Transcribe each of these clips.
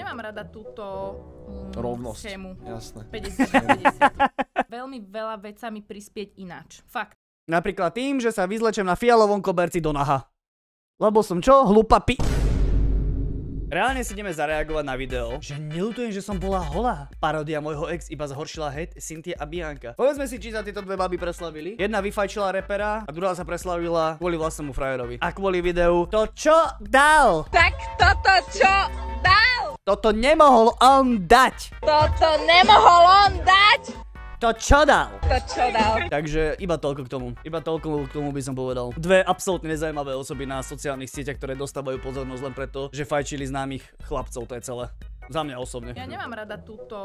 nemám rada túto rovnosť. schému. Jasné. 50-50. Veľmi veľa vecami prispieť ináč. Fakt. Napríklad tým, že sa vyzlečem na fialovom koberci do naha. Lebo som čo? Hlupa Reálne si ideme zareagovať na video, že neľutujem, že som bola holá. Paródia môjho ex iba zhoršila hejt Cynthia a Bianca. Povedzme si, či sa tieto dve baby preslavili. Jedna vyfajčila repera a druhá sa preslavila kvôli vlastnému frajerovi. A kvôli videu to čo dal? Tak toto čo dal? Toto nemohol on dať. Toto nemohol on dať? To čo dal? To čo dal? Takže iba toľko k tomu. Iba toľko k tomu by som povedal. Dve absolútne nezaujímavé osoby na sociálnych sieťach, ktoré dostávajú pozornosť len preto, že fajčili známych chlapcov, to je celé. Za mňa osobne. Ja nemám rada túto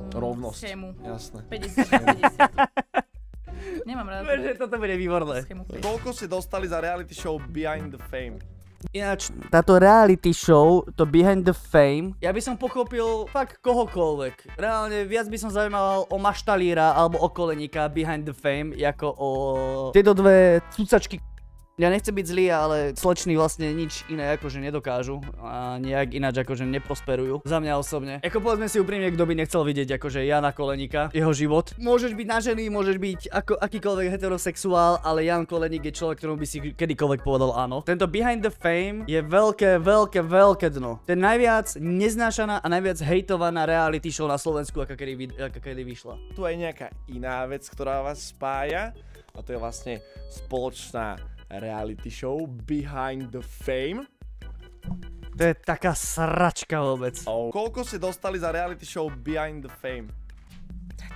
rovnosť. schému. Jasné. 50-50. Nemám rada Že toto bude výborné. schému. Koľko ste dostali za reality show Behind the Fame? Ináč, táto reality show, to Behind the Fame, ja by som pochopil fakt kohokoľvek. Reálne viac by som zaujímal o maštalíra alebo o koleníka Behind the Fame, ako o tieto dve cucačky. Ja nechcem byť zlý, ale slečny vlastne nič iné akože nedokážu a nejak ináč akože neprosperujú. Za mňa osobne. Ako povedzme si úprimne, kto by nechcel vidieť akože Jana Koleníka, jeho život. Môžeš byť na ženy, môžeš byť ako akýkoľvek heterosexuál, ale Jan Koleník je človek, ktorom by si kedykoľvek povedal áno. Tento Behind the Fame je veľké dno. Ten najviac neznášaná a najviac hejtovaná reality show na Slovensku, ako kedy vyšla. Tu je nejaká iná vec, ktorá vás spája a to je vlastne spoločná reality show Behind the Fame. To je taká sračka vôbec. Koľko ste dostali za reality show Behind the Fame?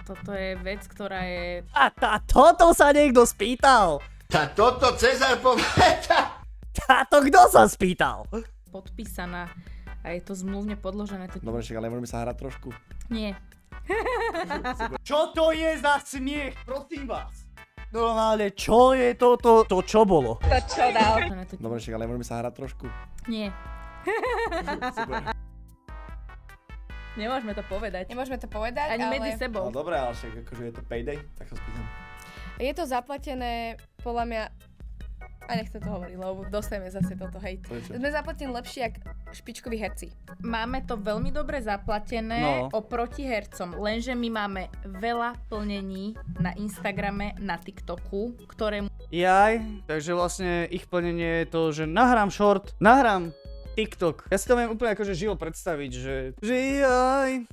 Toto je vec, ktorá je... A toto sa niekto spýtal. Toto Cezar povedal. Táto kto sa spýtal? podpísaná a je to zmluvne podložené. Dobre, však ale môžeme sa hrať trošku. Nie. Čo to je za smiech, prosím vás? Normálne, čo je toto? To čo bolo? To čo dal? Dobre, však ale môžeme sa hrať trošku. Nie. Nemôžeme to povedať. Nemôžeme to povedať, Ani ale... medzi sebou. No dobre, ale však akože je to payday, tak sa spýtam. Je to zaplatené, podľa mňa... A nechcem to hovoriť, lebo dostaneme zase toto, hej. Sme zaplatení lepšie, jak špičkoví herci. Máme to veľmi dobre zaplatené No. oproti hercom, lenže my máme veľa plnení na Instagrame, na TikToku, ktoré... Jaj, takže vlastne ich plnenie je to, že nahrám short, nahrám TikTok. Ja si to viem úplne akože živo predstaviť, že jaj,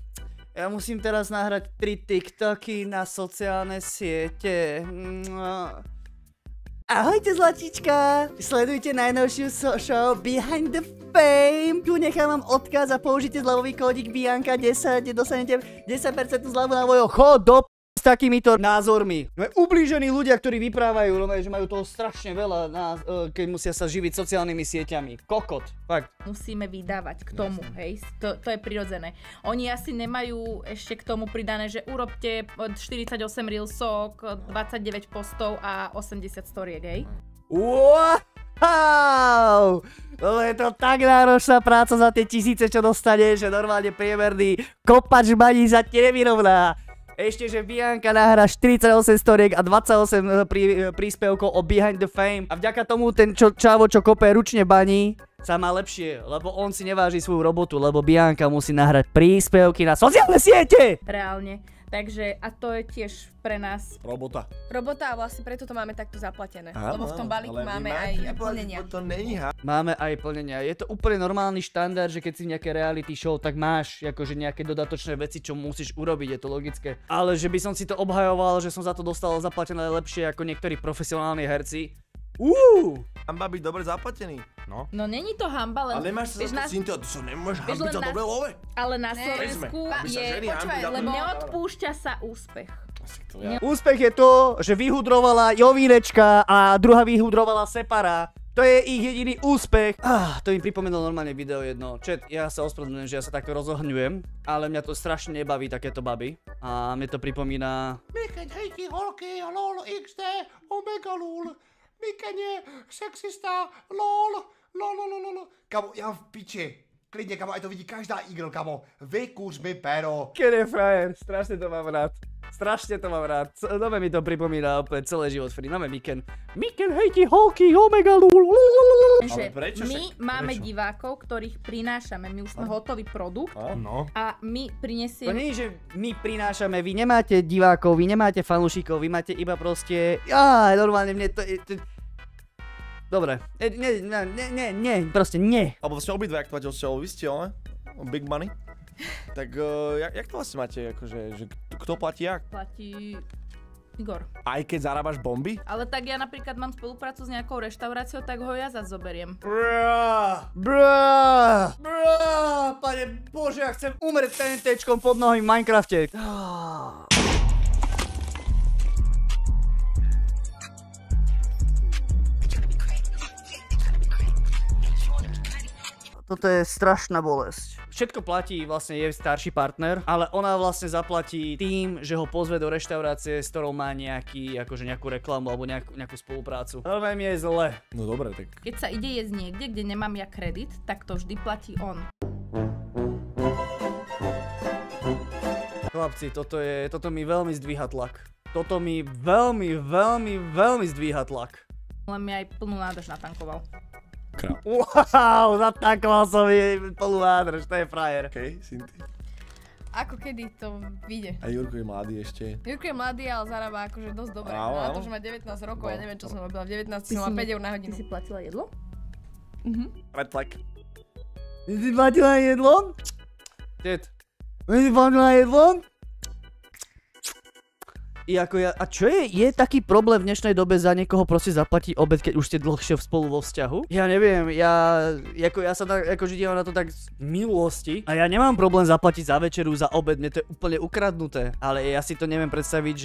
ja musím teraz nahrať 3 TikToky na sociálne siete. Ahojte zlatička, sledujte najnovšiu show Behind the Fame. Tu nechám vám odkaz a použite zľavový kódik Bianca 10, kde dostanete 10% zľavu na vojo chod do s takýmito názormi. Ublížení ľudia, ktorí vyprávajú, že majú toho strašne veľa, keď musia sa živiť sociálnymi sieťami. Kokot, fakt. Musíme vydávať k tomu, hej, to je prirodzené. Oni asi nemajú ešte k tomu pridané, že urobte 48 reelsok, 29 postov a 80 storiek, hej. Wow! To je to tak náročná práca za tie tisíce, čo dostaneš, že normálne priemerný kopač baní sa ti nevyrovná. Ešte, že Bianca nahrá 48 storiek a 28 príspevkov o Behind the Fame. A vďaka tomu ten čávo, čo kope ručne baní, sa má lepšie, lebo on si neváži svoju robotu, lebo Bianca musí nahrať príspevky na sociálne siete! Reálne. Takže, a to je tiež pre nás Robota. Robota a vlastne preto to máme takto zaplatené. Áno, Lebo v tom balíku ale vy máme máte aj vyplatiť, plnenia. To není Máme aj plnenia. Je to úplne normálny štandard, že keď si nejaké reality show, tak máš akože nejaké dodatočné veci, čo musíš urobiť, je to logické. Ale že by som si to obhajoval, že som za to dostal zaplatené lepšie ako niektorí profesionálni herci. Hamba byť dobre zaplatený. No. No není to hanba, len... Ale nemáš sa vieš, za to, Cynthia, ty sa nemôžeš vieš, hambiť len za na- dobré love. Ale na Ne. Slovensku Aby sa je... ženy počúvaj, hambili za lebo dobré love. Neodpúšťa sa úspech. Úspech je to, že vyhudrovala Jovínečka a druhá vyhudrovala Separa. To je ich jediný úspech. To mi pripomenulo normálne video jedno. Chat, ja sa ospravedlňujem, že ja sa takto rozohňujem, ale mňa to strašne nebaví takéto baby. A mne to pripomína... Mikať hejky, holky, lol, XD, omega lol. Mikanie, sexista, lol, lol. Kamo, ja v piče. Klidne, kamo, aj to vidí každá igl, kamo. Vykús mi pero. Kedy je frajer, strašne to mám rád. Strašne to mám rád. Nové mi to pripomína opäť celý život free. Nové Miken hejti holky, omega lul. Že my máme divákov, ktorých prinášame. My už sme hotový produkt a my prinesieme... To nie je, že my prinášame, vy nemáte divákov, vy nemáte fanúšikov, vy máte iba proste... normálne mne to... Dobre, proste nie. Alebo vlastne obidva, jak to máte osťaľov, vy ste, big money. Tak jak to vlastne máte, akože, že kto platí jak? Platí Igor. Aj keď zarábaš bomby? Ale tak ja napríklad mám spoluprácu s nejakou reštauráciou, tak ho ja zase zoberiem. Pane Bože, ja chcem umrieť TNTčkom pod nohami v Minecrafte. Toto je strašná bolesť. Všetko platí, vlastne je starší partner, ale ona vlastne zaplatí tým, že ho pozve do reštaurácie, s ktorou má nejakú reklamu alebo nejakú spoluprácu. Ale mi je zle. No dobre, tak... Keď sa ide jesť niekde, kde nemám ja kredit, tak to vždy platí on. Chlapci, toto mi veľmi zdvíha tlak. Toto mi veľmi zdvíha tlak. Len mi aj plnú nádrž natankoval. Wow, zatankoval som mi plnú nádrž, to je frajer. Okej, Cinti. Ako kedy to vyjde. A Jurko je mladý ešte. Jurko je mladý, ale zarába akože dosť dobre. Na to, že má 19 rokov, ja neviem, čo som robila. V 19 som má 5 eur na hodinu. Ty si platila jedlo? Red flag. Ty si platila jedlo? Ty si platila jedlo? A čo je taký problém v dnešnej dobe za niekoho proste zaplatiť obed, keď už ste dlhšie spolu vo vzťahu? Ja neviem, ja sa tak akože dívam na to tak z minulosti a ja nemám problém zaplatiť za večeru, za obed, mne to je úplne ukradnuté, ale ja si to neviem predstaviť,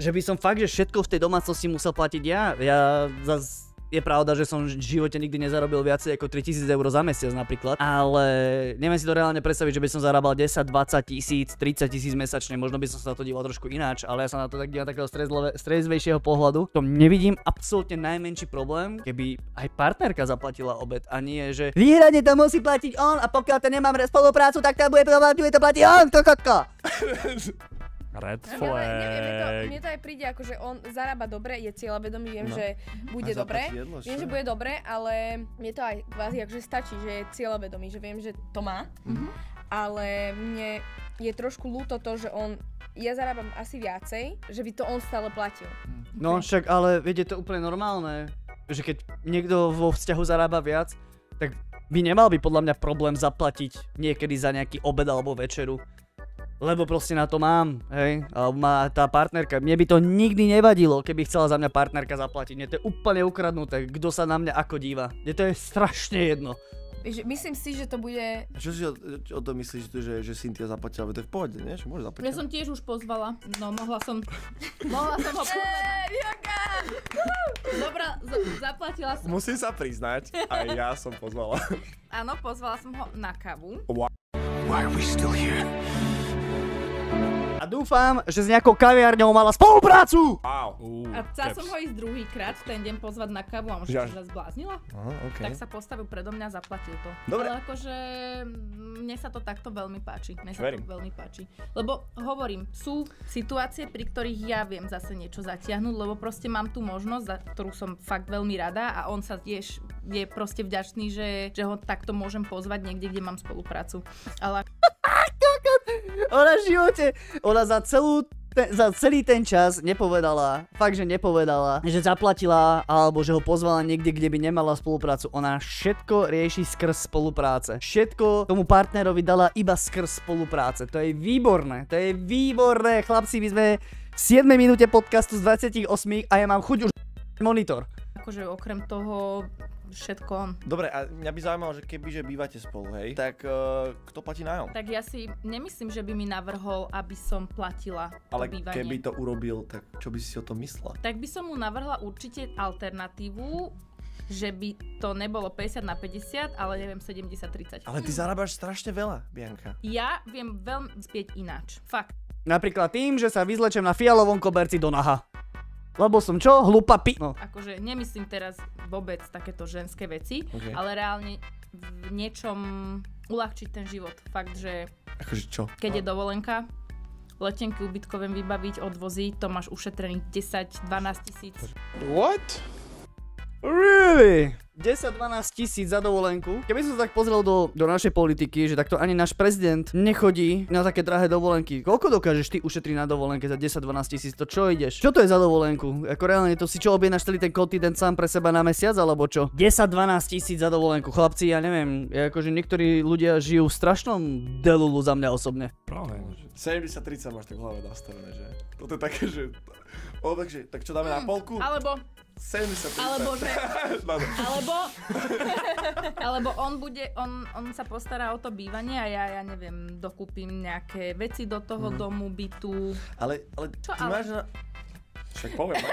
že by som fakt, že všetko v tej domácnosti musel platiť ja. Ja zas... Je pravda, že som v živote nikdy nezarobil viacej ako 3000 eur za mesiac napríklad, ale neviem si to reálne predstaviť, že by som zarábal 10, 20 tisíc, 30 tisíc mesačne, možno by som sa na to díval trošku ináč, ale ja sa na to tak dívam takého stresvejšieho pohľadu. V tom nevidím absolútne najmenší problém, keby aj partnerka zaplatila obed a nie, že výhradne to musí platiť on a pokiaľ to nemám spoluprácu, tak to bude platiť on, kokotka. Red Mne to aj príde ako, že on zarába dobre, je cieľavedomý, viem, že bude dobre. Viem, že bude dobre, ale mne to aj kvázi akože stačí, že je cieľavedomý, že viem, že to má. Ale mne je trošku ľúto to, že ja zarábam asi viacej, že by to on stále platil. No však, ale viete, to úplne normálne, že keď niekto vo vzťahu zarába viac, tak by nemal by podľa mňa problém zaplatiť niekedy za nejaký obed alebo večeru. Lebo proste na to mám, hej, a má tá partnerka. Mne by to nikdy nevadilo, keby chcela za mňa partnerka zaplatiť. Mne to je úplne ukradnuté, kto sa na mňa ako díva. Mne to je strašne jedno. Myslím si, že to bude... Čo si o tom myslíš, že Cynthia zaplatila? To je v pohode, nie? Že môže zaplatiť? Ja som tiež už pozvala. No, mohla som ho pozvať. Dobrá, zaplatila som. Musím sa priznať, aj ja som pozvala. Áno, pozvala som ho na kávu. Why are we still here? A dúfam, že s nejakou kaviarňou mala spoluprácu! Wow. A chcela som ho ísť druhýkrát v ten deň pozvať na kávu a možno sa zbláznila. Tak sa postavil predo mňa a zaplatil to. Dobre. Ale akože mne sa to takto veľmi páči. Lebo hovorím, sú situácie, pri ktorých ja viem zase niečo zatiahnuť, lebo proste mám tú možnosť, za ktorú som fakt veľmi rada a on sa tiež je proste vďačný, že ho takto môžem pozvať niekde, kde mám spoluprácu. Ale... Ona v živote, ona za celý ten čas nepovedala, fakt, že nepovedala, že zaplatila alebo že ho pozvala niekde, kde by nemala spoluprácu. Ona všetko rieši skrz spolupráce. Všetko tomu partnerovi dala iba skrz spolupráce. To je výborné, chlapci, my sme v 7 minúte podcastu z 28 a ja mám chuť už monitor. Akože okrem toho všetko. Dobre, a mňa by zaujímalo, že kebyže bývate spolu, hej, tak kto platí nájom? Tak ja si nemyslím, že by mi navrhol, aby som platila to bývanie. Ale keby to urobil, tak čo by si o tom myslela? Tak by som mu navrhla určite alternatívu, že by to nebolo 50 na 50, ale neviem 70-30. Ale ty zarábaš strašne veľa, Bianka. Ja viem veľmi spieť ináč. Fakt. Napríklad tým, že sa vyzlečem na fialovom koberci do naha. Lebo som čo? Hlúpa no. Akože nemyslím teraz vôbec takéto ženské veci, ale reálne v niečom uľahčiť ten život. Fakt, že akože čo? keď je dovolenka, letenky ubytkové vybaviť, odvoziť, to máš ušetrených 10-12 tisíc. What? Really? 10-12 tisíc za dovolenku. Keby som sa tak pozrel do našej politiky, že takto ani náš prezident nechodí na také drahé dovolenky. Koľko dokážeš ty ušetriť na dovolenke za 10-12 tisíc? To čo ideš? Čo to je za dovolenku? Ako reálne to si čo objednáš celý ten kontinent sám pre seba na mesiac alebo čo? 10-12 tisíc za dovolenku. Chlapci, ja neviem, akože niektorí ľudia žijú v strašnom delulu za mňa osobne. Práve. 70-30 máš tak v hlave nastavené, že? Toto je také, že... takže, tak čo dáme na polku? Alebo 70. Alebo že... Alebo on sa postará o to bývanie a ja neviem, dokúpim nejaké veci do toho domu, bytu. Ale čo, ty máš na... Však poviem, no?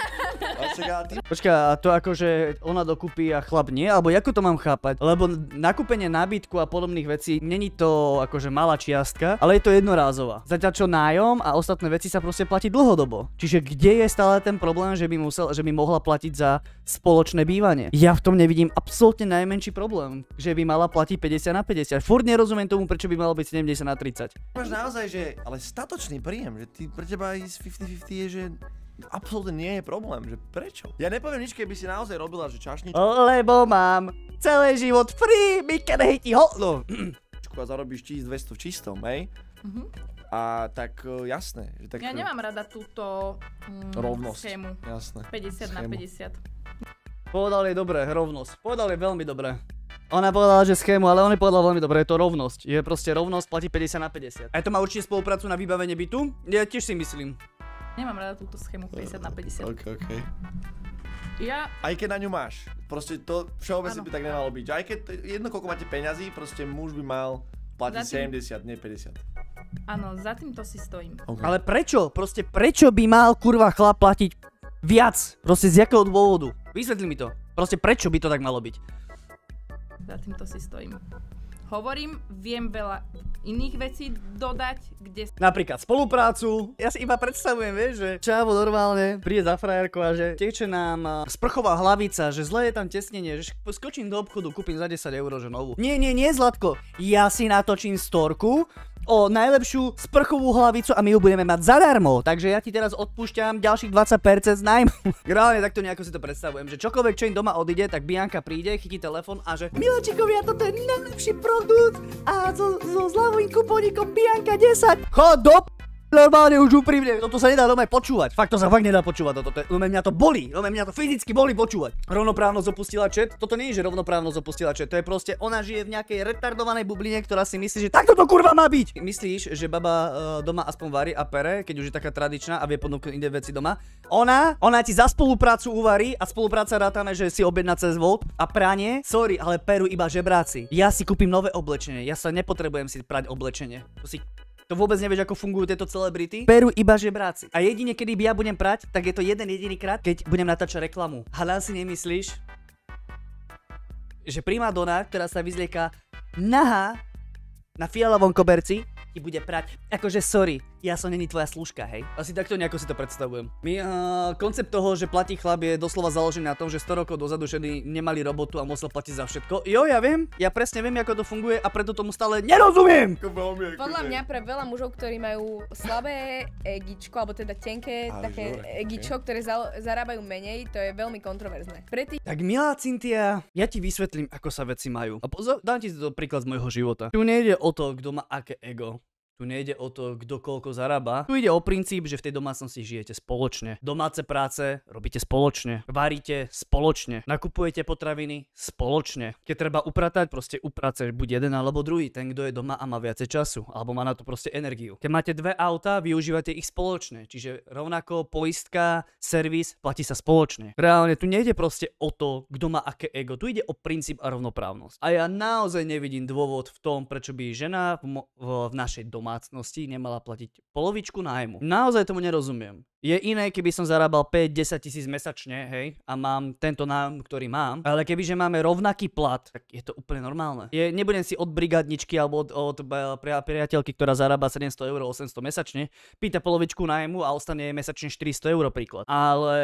Počkaj, a to akože ona dokúpi a chlap nie? Alebo ako to mám chápať? Lebo nakúpenie nábytku a podobných vecí, není to akože malá čiastka, ale je to jednorázová. Zatiaľ čo nájom a ostatné veci sa proste platí dlhodobo. Čiže kde je stále ten problém, že by mohla platiť za spoločné bývanie? Ja v tom nevidím absolútne najmenší problém, že by mala platiť 50/50. Furt nerozumiem tomu, prečo by malo byť 70/30. Máš naozaj, že ale statočný príjem, že ty pre teba ísť 50/50 je, že absolútne nie je problém, že prečo? Ja nepoviem nič, keby si naozaj robila, že čašničku. Lebo mám celý život free, my can hate no. A zarobíš 1200 v čistom, hej? A tak jasné. Že tak, ja nemám rada túto rovnosť. Schému. Jasné. 50/50. Povedal je dobré, rovnosť. Povedal je veľmi dobré. Ona povedala, že schému, ale on je povedal veľmi dobre, je to rovnosť. Je proste rovnosť, platí 50/50. A to má určite spoluprácu na vybavenie bytu? Ja tiež si myslím. Nemám rada túto schému 50/50. OK. Aj keď na ňu máš. Proste to všeobecne by tak nemalo byť. Aj keď jedno koľko máte peňazí, proste muž by mal platiť 70, nie 50. Áno, za týmto si stojím. Okay. Ale prečo? Proste prečo by mal kurva chlap platiť viac? Proste z jakého dôvodu? Vysvetli mi to. Proste prečo by to tak malo byť? Za týmto si stojím. Hovorím, viem veľa iných vecí dodať, kde... Napríklad spoluprácu. Ja si iba predstavujem, vieš, že čavo normálne príde za frajerko a že teče nám sprchová hlavica, že zle je tam tesnenie, že skočím do obchodu, kúpim za 10 eur, že novú. Nie, Zlatko, ja si natočím storku o najlepšiu sprchovú hlavicu a my ju budeme mať zadarmo. Takže ja ti teraz odpúšťam ďalších 20% z nájmu. Reálne takto nejako si to predstavujem, že čokoľvek, čo im doma odíde, tak Bianka príde, chytí telefon a že miláčikovia, toto je najlepší produkt a so zľavovým kupónikom Bianka 10. Chod do normálne už úprimne, toto sa nedá doma počúvať. Fakt to sa fakt nedá počúvať, toto mňa to bolí, mňa to fyzicky bolí počúvať. Rovnoprávnosť opustila chat, toto nie je, že rovnoprávnosť opustila chat, to je proste, ona žije v nejakej retardovanej bubline, ktorá si myslí, že takto to kurva má byť. Myslíš, že baba doma aspoň varí a pere, keď už je taká tradičná a vie ponúknuť iné veci doma? Ona ti za spoluprácu uvarí a spolupráca rátame, že si objedná cez Volt a pranie, sorry, ale perú iba žebráci. Ja si kúpim nové oblečenie, ja sa nepotrebujem si prať oblečenie. To vôbec nevieš, ako fungujú tieto celebrity. Perú iba žebráci. A jedine, kedy ja budem prať, tak je to jeden jediný krát, keď budem natáčať reklamu. Hádam si nemyslíš, že primadona, ktorá sa vyzlieka nahá na fialovom koberci, ti bude prať. Akože sorry, ja som není tvoja služka, hej. Asi takto nejako si to predstavujem. Koncept toho, že platí chlap je doslova založený na tom, že 100 rokov dozadu ženy nemali robotu a musel platiť za všetko. Jo, ja viem, ja presne viem, ako to funguje a preto tomu stále nerozumiem. Podľa mňa pre veľa mužov, ktorí majú slabé egičko, alebo teda tenké také egičko, ktoré zarábajú menej, to je veľmi kontroverzné. Tak milá Cynthia, ja ti vysvetlím, ako sa veci majú. A dám ti to príklad z môjho života. Tu nejde o to, kto má aké ego. Tu nejde o to, kto koľko zarába. Tu ide o princíp, že v tej domácnosti žijete spoločne. Domáce práce robíte spoločne. Varíte spoločne. Nakupujete potraviny spoločne. Keď treba upratať, proste upratať buď jeden alebo druhý. Ten, kto je doma a má viacej času. Alebo má na to proste energiu. Keď máte dve autá, využívate ich spoločne. Čiže rovnako poistka, servis, platí sa spoločne. Reálne tu nejde proste o to, kto má aké ego. Tu ide o princíp a rovnoprávnosť. A ja naozaj nevidím dôvod v tom, prečo by žena v našej domácnosti nemala platiť polovičku nájmu. Naozaj tomu nerozumiem. Je iné, keby som zarábal 5-10 tisíc mesačne, hej, a mám tento nájom, ktorý mám, ale kebyže máme rovnaký plat, tak je to úplne normálne. Nebudem si od brigadničky alebo od priateľky, ktorá zarába 700 eur, 800 mesačne, pýta polovičku nájmu a ostane jej mesačne 400 eur príklad. Ale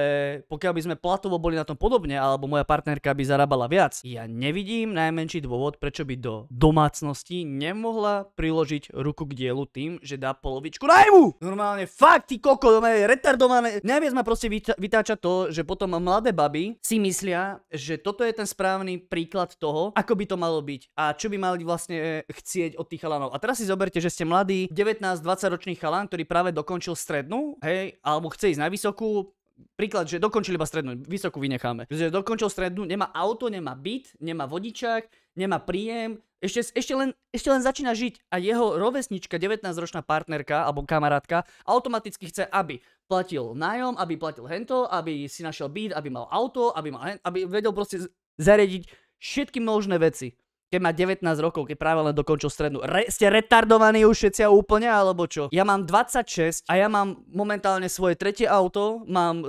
pokiaľ by sme platovo boli na tom podobne, alebo moja partnerka by zarábala viac, ja nevidím najmenší dôvod, prečo by do domácnosti nemohla priložiť ruku k dielu tým, že dá polovičku nájmu. Normálne fakt, ty koko, retardované. Najviac ma proste vytáča to, že potom mladé baby si myslia, že toto je ten správny príklad toho, ako by to malo byť a čo by mali vlastne chcieť od tých chalanov. A teraz si zoberte, že ste mladý 19-20 ročný chalan, ktorý práve dokončil strednú, hej, alebo chce ísť na vysokú. Príklad, že dokončil iba strednú, vysokú vynecháme. Že dokončil strednú, nemá auto, nemá byt, nemá vodičák, nemá príjem, ešte len začína žiť a jeho rovesnička, 19-ročná partnerka alebo kamarátka automaticky chce, aby platil nájom, aby platil hento, aby si našiel byt, aby mal auto, aby vedel proste zariadiť všetky možné veci. Keď má 19 rokov, keď práve len dokončil strednú. Ste retardovaní už všetci úplne, alebo čo? Ja mám 26 a ja mám momentálne svoje tretie auto, mám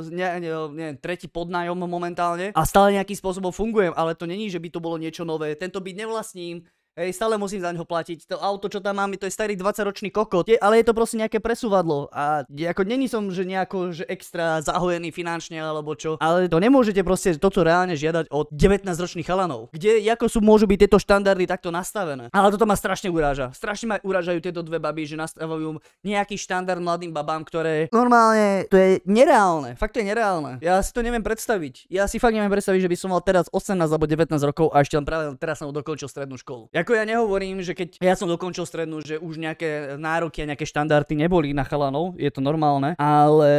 tretí podnájom momentálne a stále nejakým spôsobom fungujem, ale to není, že by to bolo niečo nové. Tento byt nevlastním. Hej, stále musím za ňo platiť. To auto, čo tam mám, to je starý 20-ročný kokot. Ale je to proste nejaké presúvadlo. A ako není som, že nejako, že extra zahojený finančne alebo čo. Ale to nemôžete proste toto reálne žiadať od 19-ročných chalanov. Kde ako môžu byť tieto štandardy takto nastavené. Ale toto ma strašne uráža. Strašne ma urážajú tieto dve baby, že nastavujú nejaký štandard mladým babám, ktoré normálne to je nereálne. Fakt to je nereálne. Ja si to neviem predstaviť. Ja si fakt neviem predstaviť, že by som mal teraz 18 alebo 19 rokov a ešte len práve teraz som dokončil strednú školu. Ako ja nehovorím, že keď ja som dokončil strednú, že už nejaké nároky a nejaké štandardy neboli na chalanov, je to normálne, ale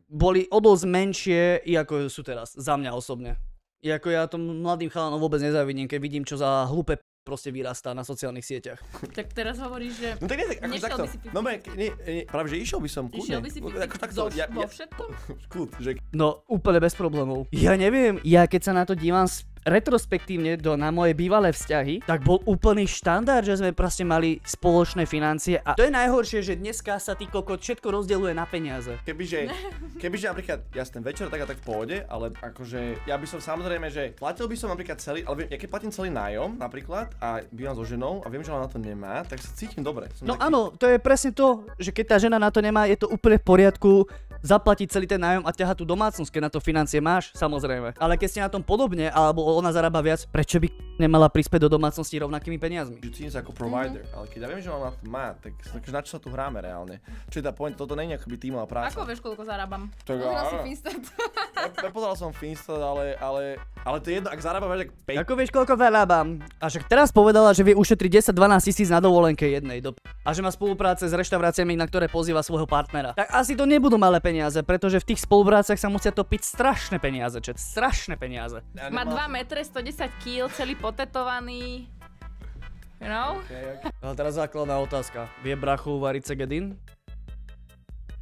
boli o dosť menšie, ako sú teraz, za mňa osobne. Ako ja tom mladým chalanom vôbec nezávidím, keď vidím, čo za hlúpe proste vyrastá na sociálnych sieťach. Tak teraz hovoríš, že no tak nie, akože takto. No práve, že išiel by som kľudne. Išiel by si vo všetkom? No úplne bez problémov. Ja neviem, ja keď sa na to dívam retrospektívne na moje bývalé vzťahy, tak bol úplný štandard, že sme proste mali spoločné financie a to je najhoršie, že dneska sa ty kokot všetko rozdeľuje na peniaze. Kebyže napríklad, ja ten večer tak v pohode, ale akože ja by som samozrejme, že platil by som napríklad celý, ale ja keď platím celý nájom napríklad a bývam so ženou a viem, že ona na to nemá, tak sa cítim dobre. No taký... áno, to je presne to, že keď tá žena na to nemá, je to úplne v poriadku zaplatiť celý ten nájom a ťahať tú domácnosť, keď na to financie máš, samozrejme. Ale keď ste na tom podobne, alebo ona zarába viac, prečo by nemala prispieť do domácnosti rovnakými peniazmi? Cítim sa ako provider, ale keď ja viem, že ona to má, tak na čo sa tu hráme reálne? Čo je tá point, toto nie je akoby tímová práca. Ako vieš, koľko zarábam? Pozeral si Finstat. Nepozeral som Finstat, ale to je jedno, ak zarábam viac, tak Ako vieš, koľko zarábam? A však teraz povedala, že vie ušetriť 10-12 tisíc na dovolenke jednej a že má spolupráce s reštauráciami, na ktoré pozýva svojho partnera. Tak asi to nebudú malé peniaze, pretože v tých spolupráciach sa musia topiť strašné peniaze, strašné peniaze. Má 2 metre, 110 kg, celý potetovaný. You know? Okay. No teraz základná otázka. Vie brachu uvariť segedín?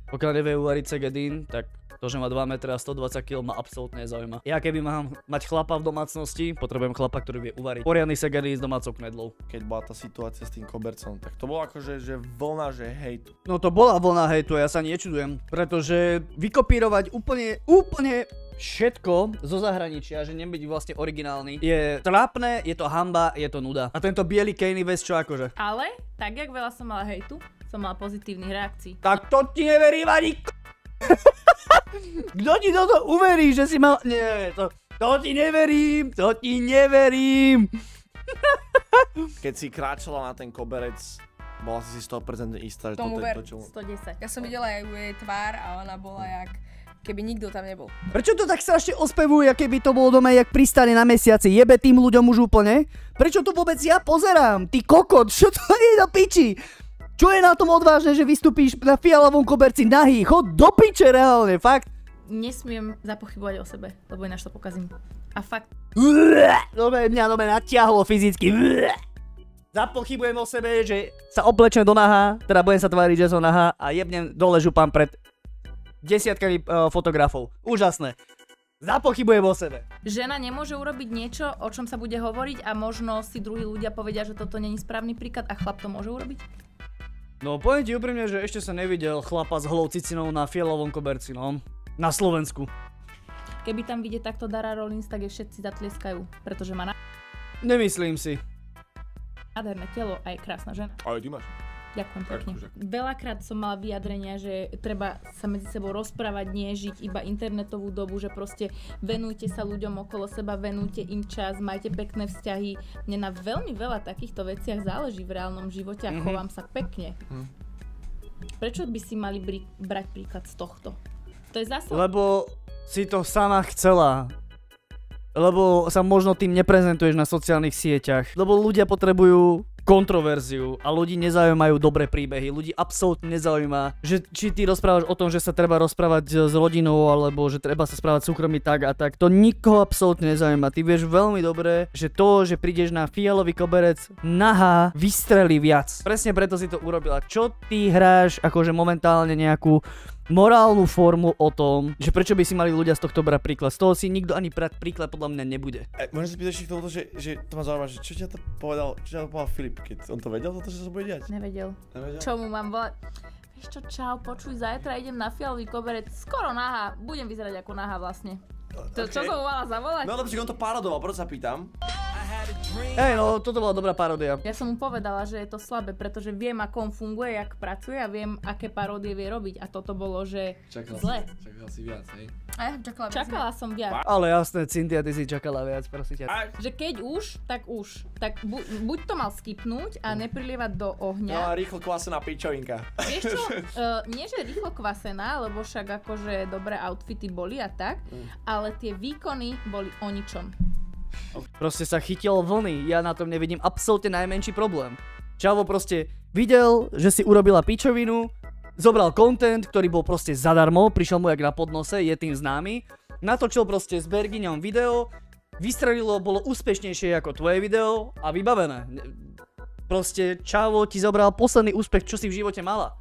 Pokiaľ nevie uvariť segedín, tak to, že má 2 metre a 120 kg ma absolútne nezaujíma. Ja keby mám mať chlapa v domácnosti, potrebujem chlapa, ktorý vie uvariť poriadny segedín s domácou knedlou. Keď bola tá situácia s tým kobercom, tak to bolo akože že vlna, že hejtu. No to bola vlna hejtu, ja sa nečudujem, pretože vykopírovať úplne všetko zo zahraničia, že nebyť vlastne originálny, je trápne, je to hanba, je to nuda. A tento biely Kanye West čo akože? Ale, tak jak veľa som mala hejtu, som mala pozitívnych reakcií. Tak to ti neverím ani Kto ti toto uverí, že si mal... Nie, to ti neverím, Keď si kráčala na ten koberec, bola si 100% istá, že toto je to, čo... 110. Ja som videla aj jej tvár a ona bola jak... Keby nikto tam nebol. Prečo to tak strašne ospevuje, keby to bolo doma jak pristane na mesiaci? Jebe tým ľuďom už úplne? Prečo to vôbec ja pozerám? Ty kokot, čo to je do piči? Čo je na tom odvážne, že vystúpíš na fialovom koberci nahý? Chod do piče reálne, fakt. Nesmiem zapochybovať o sebe, lebo ináč to pokazím. A fakt. Mňa natiahlo fyzicky. Zapochybujem o sebe, že sa oblečem do nahá, teda budem sa tváriť, že som nahá a jebnem dole župám pred desiatkami fotografov. Úžasné. Zapochybujem o sebe. Žena nemôže urobiť niečo, o čom sa bude hovoriť a možno si druhí ľudia povedia, že toto není správny príklad a chlap to môže urobiť? No poviem ti úprimne, že ešte sa nevidel chlapa s holou cicinou na fialovom koberci, no. Na Slovensku. Keby tam vidie takto Dara Rollins, tak je všetci zatlieskajú, pretože má Nemyslím si. nádherné telo a je krásna žena. Ale ty máš. Ďakujem pekne. Veľakrát som mala vyjadrenia, že treba sa medzi sebou rozprávať, nie žiť iba internetovú dobu, že proste venujte sa ľuďom okolo seba, venujte im čas, majte pekné vzťahy. Mne na veľmi veľa takýchto veciach záleží v reálnom živote a chovám sa pekne. Prečo by si mali brať príklad z tohto? To je zásah. Lebo si to sama chcela. Lebo sa možno tým neprezentuješ na sociálnych sieťach. Lebo ľudia potrebujú kontroverziu a ľudí nezaujímajú dobré príbehy. Ľudí absolútne nezaujíma, že či ty rozprávaš o tom, že sa treba rozprávať s rodinou alebo že treba sa správať súkromne tak a tak. To nikoho absolútne nezaujíma. Ty vieš veľmi dobre, že to, že prídeš na fialový koberec nahá, vystrelí viac. Presne preto si to urobila. Čo ty hráš akože momentálne nejakú morálnu formu o tom, že prečo by si mali ľudia z tohto brať príklad. Z toho si nikto ani brať príklad podľa mňa nebude. Môžem sa spýtať ešte k tomuto, že to ma zaujíma, že čo ťa to povedal Filip, keď on to vedel, toto, že sa bude diať? Nevedel. Čo mu mám volať? Vieš čo, čau, počuj, zajtra idem na fialový koberec, skoro nahá, budem vyzerať ako nahá vlastne. To, čo som mu mala zavolať? No lebo on to parodoval, preto sa pýtam. Hej, no toto bola dobrá paródia. Ja som mu povedala, že je to slabé, pretože viem, ako on funguje, jak pracuje a viem, aké paródie vie robiť. A toto bolo, že zle. Čakala si viac, hej? A ja čakala viac. Čakala som viac. Ale jasné, Cynthia, ty si čakala viac, prosím ťa. Že keď už, tak už. Tak buď to mal skipnúť a neprilievať do No ohňa. a rýchlo kvasená pičovinka. Vieš čo, nie že rýchlo kvasená, lebo však akože dobré outfity boli a tak, ale tie výkony boli o ničom. Proste sa chytil vlny, ja na tom nevidím absolútne najmenší problém. Čavo proste videl, že si urobila pičovinu, zobral content, ktorý bol proste zadarmo, prišiel mu jak na podnose, je tým známy, natočil proste s Bergiňom video, vystrelilo, bolo úspešnejšie ako tvoje video a vybavené. Proste Čavo ti zobral posledný úspech, čo si v živote mala.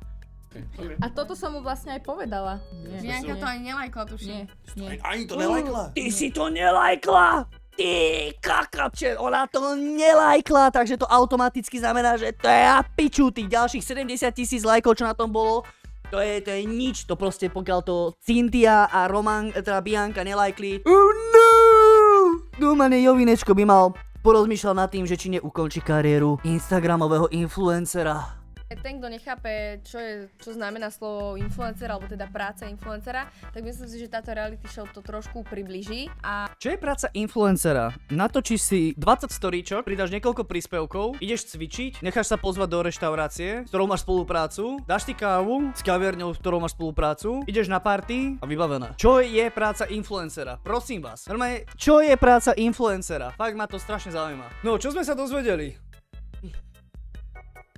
A toto som mu vlastne aj povedala. Bianka to ani nelajkla, tuším. Nie. Ani to nelajkla. Ty si to nelajkla! Ty kakapče, ona to nelajkla, takže to automaticky znamená, že to je a piču, tých ďalších 70 000 lajkov, čo na tom bolo, to je nič, to proste pokiaľ to Cynthia a teda Bianka nelajkli. Oh no! Dúmane Jovinečko by mal porozmýšľať nad tým, že či neukončí kariéru instagramového influencera. Ten, kto nechápe, čo znamená slovo influencer, alebo teda práca influencera, tak myslím si, že táto reality show to trošku približí. A Čo je práca influencera? Natočíš si 20 storíčok, pridáš niekoľko príspevkov, ideš cvičiť, necháš sa pozvať do reštaurácie, s ktorou máš spoluprácu, dáš si kávu s kaviarňou, s ktorou máš spoluprácu, ideš na party a vybavené. Čo je práca influencera? Prosím vás. Normálne, čo je práca influencera? Fakt ma to strašne zaujíma. No, čo sme sa dozvedeli?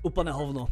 Úplne hovno.